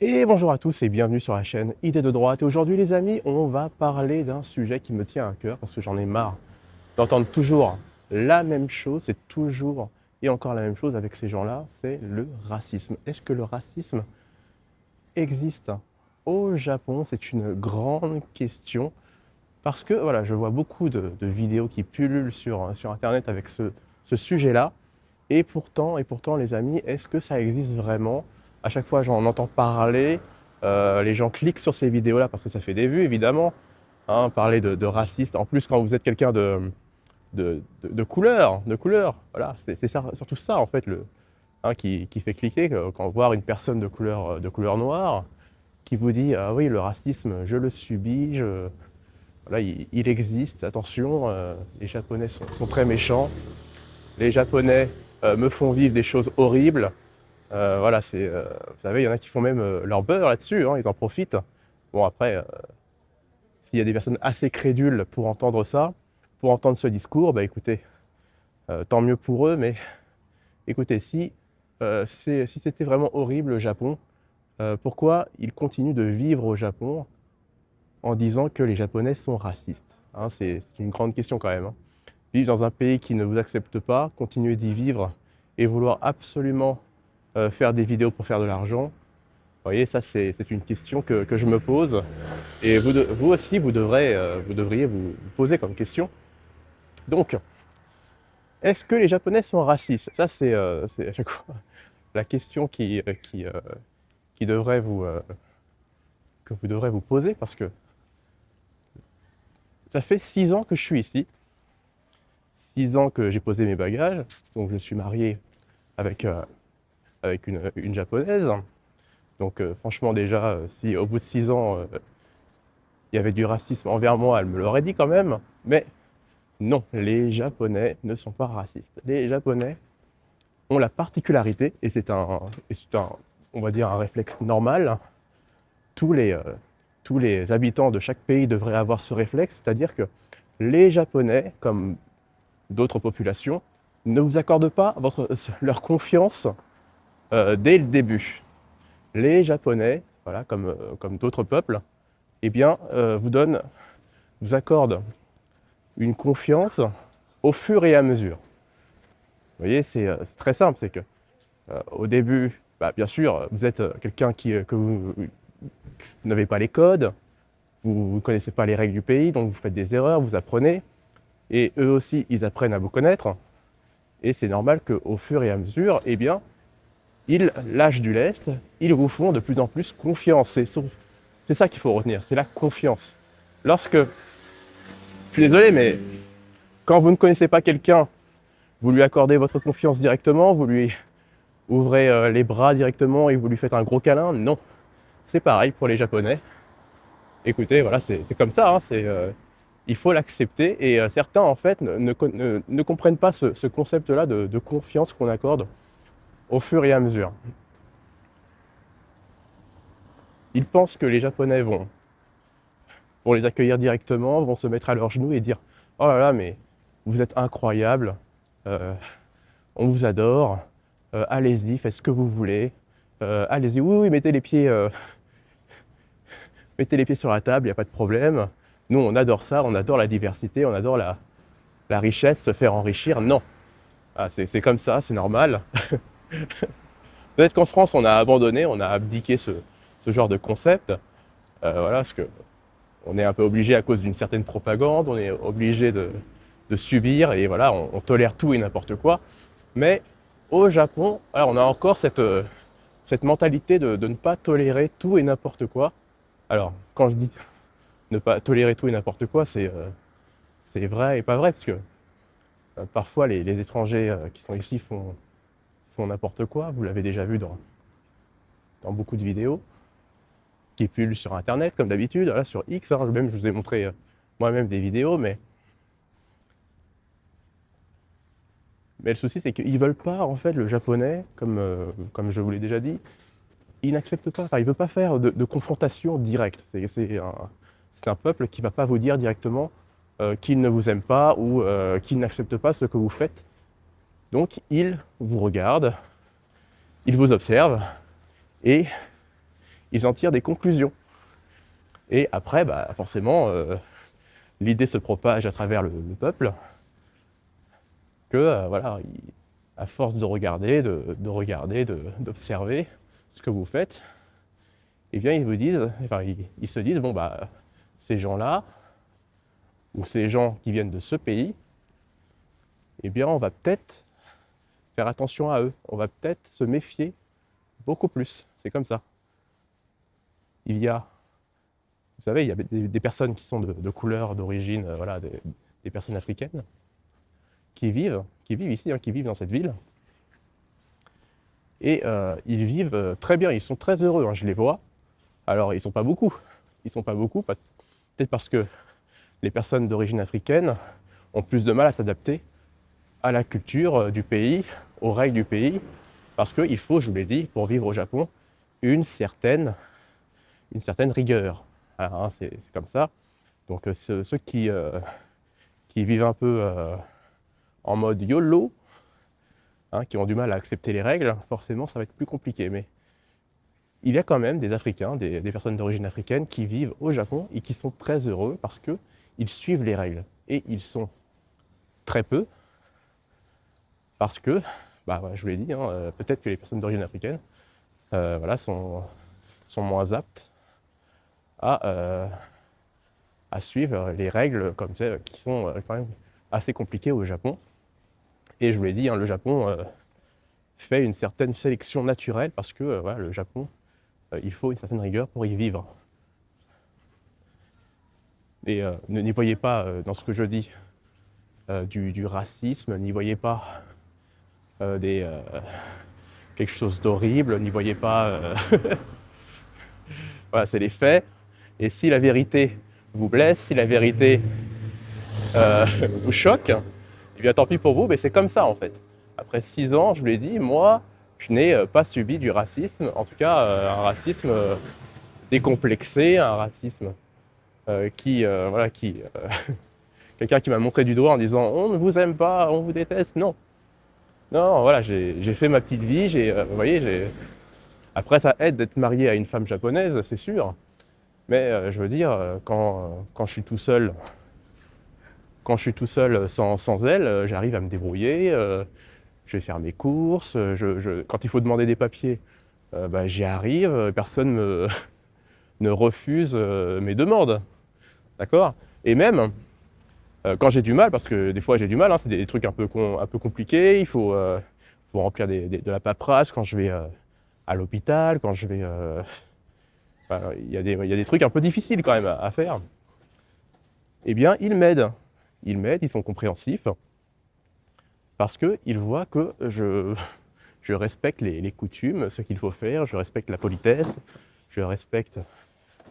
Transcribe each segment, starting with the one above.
Et bonjour à tous et bienvenue sur la chaîne Idées de droite. Et aujourd'hui les amis, on va parler d'un sujet qui me tient à cœur parce que j'en ai marre d'entendre toujours la même chose, c'est toujours et encore la même chose avec ces gens-là, c'est le racisme. Est-ce que le racisme existe au Japon? C'est une grande question parce que voilà, je vois beaucoup de vidéos qui pullulent sur internet avec ce sujet-là. Et pourtant, les amis, est-ce que ça existe vraiment? À chaque fois, j'en entends parler. Les gens cliquent sur ces vidéos-là parce que ça fait des vues, évidemment. Hein, parler de raciste. En plus, quand vous êtes quelqu'un de couleur, voilà, c'est surtout ça, en fait, qui fait cliquer. Quand voir une personne de couleur noire qui vous dit ah oui, le racisme, je le subis, voilà, il existe, attention, les Japonais sont très méchants. Les Japonais me font vivre des choses horribles. Voilà, vous savez, il y en a qui font même leur beurre là-dessus, hein, ils en profitent. Bon, après, s'il y a des personnes assez crédules pour entendre ça, pour entendre ce discours, bah écoutez, tant mieux pour eux, mais écoutez, si c'était vraiment horrible le Japon, pourquoi ils continuent de vivre au Japon en disant que les Japonais sont racistes, hein? C'est une grande question quand même, hein. Vivre dans un pays qui ne vous accepte pas, continuer d'y vivre et vouloir absolument faire des vidéos pour faire de l'argent, vous voyez, ça c'est une question que je me pose. Et vous aussi, vous devriez vous poser comme question. Donc, est-ce que les Japonais sont racistes? Ça, c'est à chaque fois la question qui devrait que vous devrez vous poser parce que ça fait 6 ans que je suis ici, 6 ans que j'ai posé mes bagages, donc je suis marié avec une japonaise. Donc franchement déjà, si au bout de 6 ans, il y avait du racisme envers moi, elle me l'aurait dit quand même. Mais non, les Japonais ne sont pas racistes. Les Japonais ont la particularité, et c'est un, on va dire, un réflexe normal. Tous les, euh, tous les habitants de chaque pays devraient avoir ce réflexe, c'est-à-dire que les Japonais, comme d'autres populations, ne vous accordent pas leur confiance dès le début. Les Japonais, voilà, comme d'autres peuples, eh bien, vous accordent une confiance au fur et à mesure. Vous voyez, c'est très simple, c'est que au début, bah, bien sûr, vous êtes quelqu'un que vous n'avez pas les codes, vous ne connaissez pas les règles du pays, donc vous faites des erreurs, vous apprenez, et eux aussi, ils apprennent à vous connaître, et c'est normal qu'au fur et à mesure, eh bien, ils lâchent du lest, ils vous font de plus en plus confiance. C'est ça qu'il faut retenir, c'est la confiance. Lorsque, je suis désolé, mais quand vous ne connaissez pas quelqu'un, vous lui accordez votre confiance directement, vous lui ouvrez les bras directement et vous lui faites un gros câlin. Non, c'est pareil pour les Japonais. Écoutez, voilà, c'est comme ça, hein, il faut l'accepter. Et certains, en fait, ne comprennent pas ce concept-là de confiance qu'on accorde au fur et à mesure. Ils pensent que les Japonais vont les accueillir directement, vont se mettre à leurs genoux et dire oh là là, mais vous êtes incroyable, euh, on vous adore, allez-y, faites ce que vous voulez, allez-y, oui, oui, mettez les pieds sur la table, il n'y a pas de problème. Nous, on adore ça, on adore la diversité, on adore la richesse, se faire enrichir. Non, ah, c'est comme ça, c'est normal. Peut-être qu'en France, on a abandonné, on a abdiqué ce genre de concept. Voilà, parce que on est un peu obligé à cause d'une certaine propagande, on est obligé de subir et voilà, on tolère tout et n'importe quoi. Mais au Japon, voilà, on a encore cette mentalité de ne pas tolérer tout et n'importe quoi. Alors, quand je dis ne pas tolérer tout et n'importe quoi, c'est vrai et pas vrai, parce que parfois les étrangers qui sont ici font n'importe quoi. Vous l'avez déjà vu dans beaucoup de vidéos qui pullulent sur Internet, comme d'habitude, là, sur X, hein, même je vous ai montré moi-même des vidéos, mais le souci, c'est qu'ils veulent pas, en fait, le japonais, comme je vous l'ai déjà dit, il n'accepte pas, enfin, il veut pas faire de confrontation directe. C'est un peuple qui va pas vous dire directement qu'il ne vous aime pas ou qu'il n'accepte pas ce que vous faites. Donc, il vous regarde, il vous observe et ils en tirent des conclusions. Et après, bah, forcément, l'idée se propage à travers le peuple que, voilà, à force de regarder, d'observer ce que vous faites, eh bien, ils vous disent, enfin, ils se disent, bon, bah, ces gens-là, ou ces gens qui viennent de ce pays, eh bien, on va peut-être faire attention à eux. On va peut-être se méfier beaucoup plus. C'est comme ça. Il y a, vous savez, il y a des personnes qui sont de couleur, d'origine, voilà, des personnes africaines, qui vivent ici, hein, qui vivent dans cette ville. Et ils vivent très bien, ils sont très heureux, hein, je les vois. Alors, ils ne sont pas beaucoup. Ils ne sont pas beaucoup, peut-être parce que les personnes d'origine africaine ont plus de mal à s'adapter à la culture du pays, aux règles du pays, parce qu'il faut, je vous l'ai dit, pour vivre au Japon, une certaine rigueur. Alors, hein, c'est comme ça. Donc ceux qui vivent un peu en mode YOLO, hein, qui ont du mal à accepter les règles, forcément ça va être plus compliqué. Mais il y a quand même des Africains, des personnes d'origine africaine qui vivent au Japon et qui sont très heureux parce qu'ils suivent les règles. Et ils sont très peu parce que, bah, je vous l'ai dit, hein, peut-être que les personnes d'origine africaine voilà, sont moins aptes à suivre les règles comme ça, qui sont quand même assez compliquées au Japon. Et je vous l'ai dit, hein, le Japon fait une certaine sélection naturelle parce que voilà, le Japon, il faut une certaine rigueur pour y vivre. Et n'y voyez pas dans ce que je dis du racisme, n'y voyez pas quelque chose d'horrible, n'y voyez pas... voilà, c'est les faits. Et si la vérité vous blesse, si la vérité vous choque, eh bien tant pis pour vous, mais c'est comme ça en fait. Après 6 ans, je vous l'ai dit, moi, je n'ai pas subi du racisme, en tout cas un racisme décomplexé, un racisme voilà, quelqu'un qui m'a montré du doigt en disant on ne vous aime pas, on vous déteste, non. Non, voilà, j'ai fait ma petite vie, vous voyez, après ça aide d'être marié à une femme japonaise, c'est sûr, mais je veux dire, quand je suis tout seul, sans elle, j'arrive à me débrouiller, je vais faire mes courses, quand il faut demander des papiers, bah, j'y arrive, personne ne refuse mes demandes, d'accord? Et même quand j'ai du mal, parce que des fois j'ai du mal, hein, c'est des trucs un peu compliqués, il faut remplir de la paperasse quand je vais à l'hôpital, quand je vais... il y a des trucs un peu difficiles quand même à faire. Eh bien, ils m'aident, ils sont compréhensifs, parce qu'ils voient que je respecte les coutumes, ce qu'il faut faire, je respecte la politesse, je respecte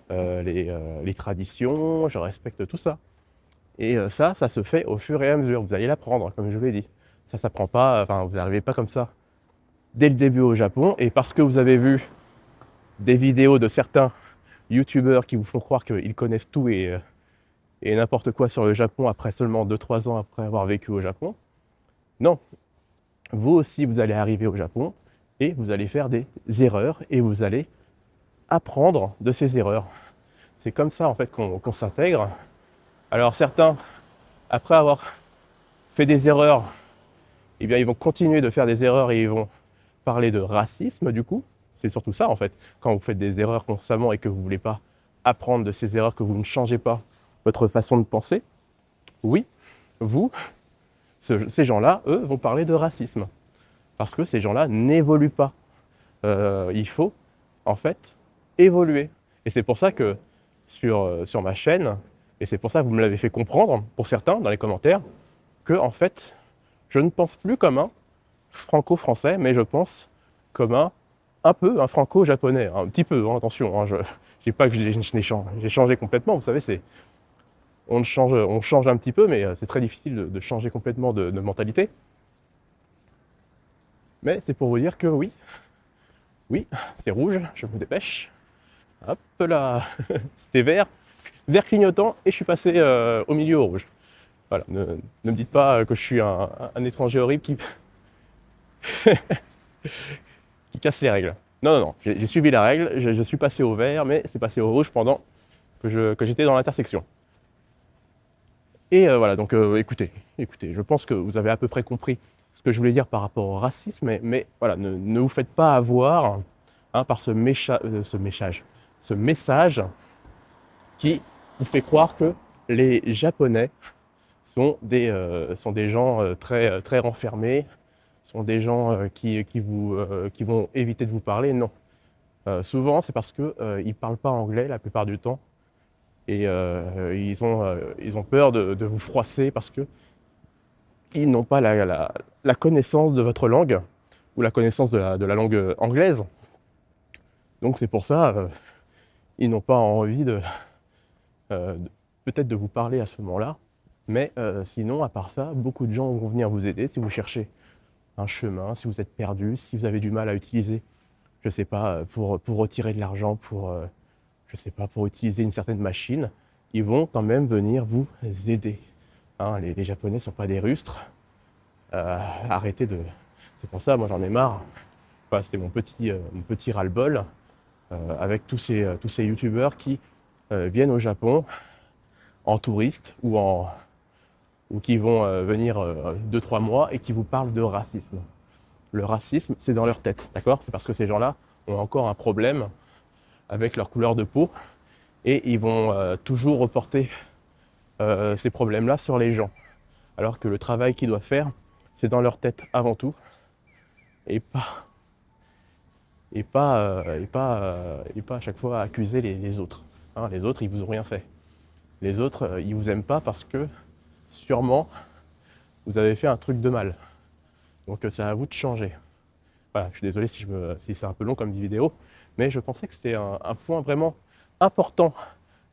les traditions, je respecte tout ça. Et ça se fait au fur et à mesure, vous allez l'apprendre, comme je vous l'ai dit. Ça s'apprend pas, enfin vous n'arrivez pas comme ça dès le début au Japon, et parce que vous avez vu des vidéos de certains youtubeurs qui vous font croire qu'ils connaissent tout et n'importe quoi sur le Japon après seulement 2-3 ans après avoir vécu au Japon. Non, vous aussi vous allez arriver au Japon et vous allez faire des erreurs et vous allez apprendre de ces erreurs. C'est comme ça en fait qu'on s'intègre. Alors certains, après avoir fait des erreurs, eh bien ils vont continuer de faire des erreurs et ils vont parler de racisme du coup. C'est surtout ça en fait. Quand vous faites des erreurs constamment et que vous ne voulez pas apprendre de ces erreurs, que vous ne changez pas votre façon de penser, oui, ces gens-là, eux, vont parler de racisme. Parce que ces gens-là n'évoluent pas. Il faut, en fait, évoluer. Et c'est pour ça que sur ma chaîne, et c'est pour ça que vous me l'avez fait comprendre, pour certains, dans les commentaires, que, en fait, je ne pense plus comme un franco-français, mais je pense comme un peu un franco-japonais. Un petit peu, hein, attention, hein, je ne dis pas que j'ai changé complètement, vous savez, on change un petit peu, mais c'est très difficile de changer complètement de mentalité. Mais c'est pour vous dire que oui, c'est rouge, je me dépêche. Hop là, c'était vert clignotant et je suis passé au milieu au rouge. Voilà, ne me dites pas que je suis un étranger horrible qui casse les règles. Non, non, non, j'ai suivi la règle, je suis passé au vert, mais c'est passé au rouge pendant que j'étais dans l'intersection. Et voilà, donc écoutez, je pense que vous avez à peu près compris ce que je voulais dire par rapport au racisme, mais voilà, ne vous faites pas avoir hein, par ce message qui vous fait croire que les Japonais sont des gens très renfermés, sont des gens qui vont éviter de vous parler. Non. Souvent, c'est parce qu'ils ne parlent pas anglais la plupart du temps et ils ont peur de vous froisser parce qu'ils n'ont pas la connaissance de votre langue ou la connaissance de la langue anglaise. Donc c'est pour ça, ils n'ont pas envie peut-être de vous parler à ce moment-là. Mais sinon, à part ça, beaucoup de gens vont venir vous aider si vous cherchez un chemin, si vous êtes perdu, si vous avez du mal à utiliser, je ne sais pas, pour retirer de l'argent, je sais pas, pour utiliser une certaine machine, ils vont quand même venir vous aider. Hein, les Japonais ne sont pas des rustres. Arrêtez de... C'est pour ça, moi j'en ai marre. Enfin, c'était mon petit ras-le-bol avec tous ces youtubeurs qui viennent au Japon en touriste ou qui vont venir 2-3 mois et qui vous parlent de racisme. Le racisme, c'est dans leur tête, d'accord? C'est parce que ces gens-là ont encore un problème avec leur couleur de peau et ils vont toujours reporter ces problèmes-là sur les gens. Alors que le travail qu'ils doivent faire, c'est dans leur tête avant tout et pas à chaque fois accuser les autres. Hein, les autres, ils vous ont rien fait. Les autres, ils vous aiment pas parce que sûrement vous avez fait un truc de mal. Donc c'est à vous de changer. Voilà, je suis désolé si c'est un peu long comme vidéo, mais je pensais que c'était un point vraiment important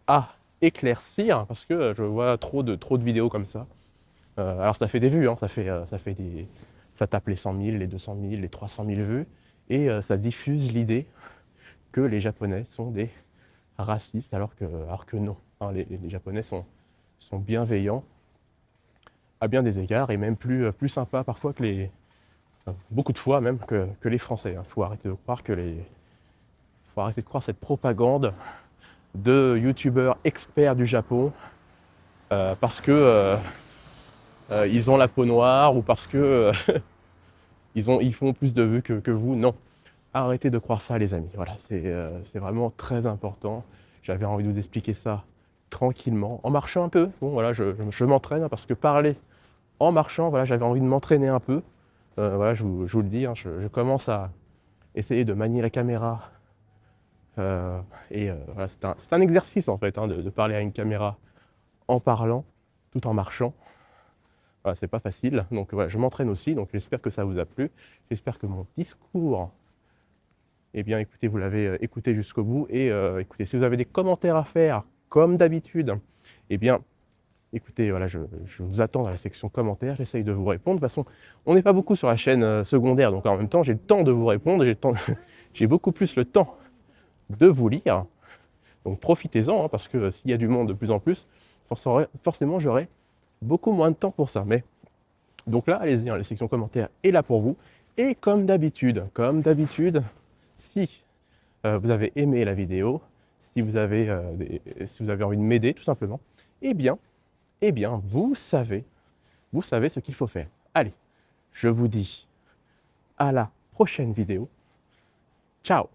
à éclaircir parce que je vois trop de vidéos comme ça. Alors ça fait des vues, hein, ça tape les 100 000, les 200 000, les 300 000 vues, et ça diffuse l'idée que les Japonais sont des racistes, alors que non. Hein, les Japonais sont bienveillants à bien des égards et même plus sympas parfois beaucoup de fois même que les Français. Il faut arrêter de croire faut arrêter de croire cette propagande de youtubeurs experts du Japon parce que ils ont la peau noire ou parce que ils font plus de vues que vous. Non, arrêtez de croire ça, les amis. Voilà, c'est vraiment très important. J'avais envie de vous expliquer ça tranquillement, en marchant un peu. Bon, voilà, je m'entraîne hein, parce que parler en marchant, voilà, j'avais envie de m'entraîner un peu. Voilà, je vous le dis, hein, je commence à essayer de manier la caméra. Voilà, c'est un exercice en fait, hein, de parler à une caméra en parlant, tout en marchant. Voilà, c'est pas facile, donc voilà, je m'entraîne aussi, donc j'espère que ça vous a plu. J'espère que mon discours, eh bien écoutez, vous l'avez écouté jusqu'au bout. Et écoutez, si vous avez des commentaires à faire, comme d'habitude, eh bien écoutez, voilà, je vous attends dans la section commentaires, j'essaye de vous répondre. De toute façon, on n'est pas beaucoup sur la chaîne secondaire, donc en même temps, j'ai le temps de vous répondre, j'ai beaucoup plus le temps de vous lire. Donc profitez-en, hein, parce que s'il y a du monde de plus en plus, forcément, j'aurai beaucoup moins de temps pour ça. Mais donc là, allez-y, hein, la section commentaires est là pour vous. Et comme d'habitude, si vous avez aimé la vidéo, si vous avez envie de m'aider, tout simplement, eh bien, vous savez ce qu'il faut faire. Allez, je vous dis à la prochaine vidéo. Ciao!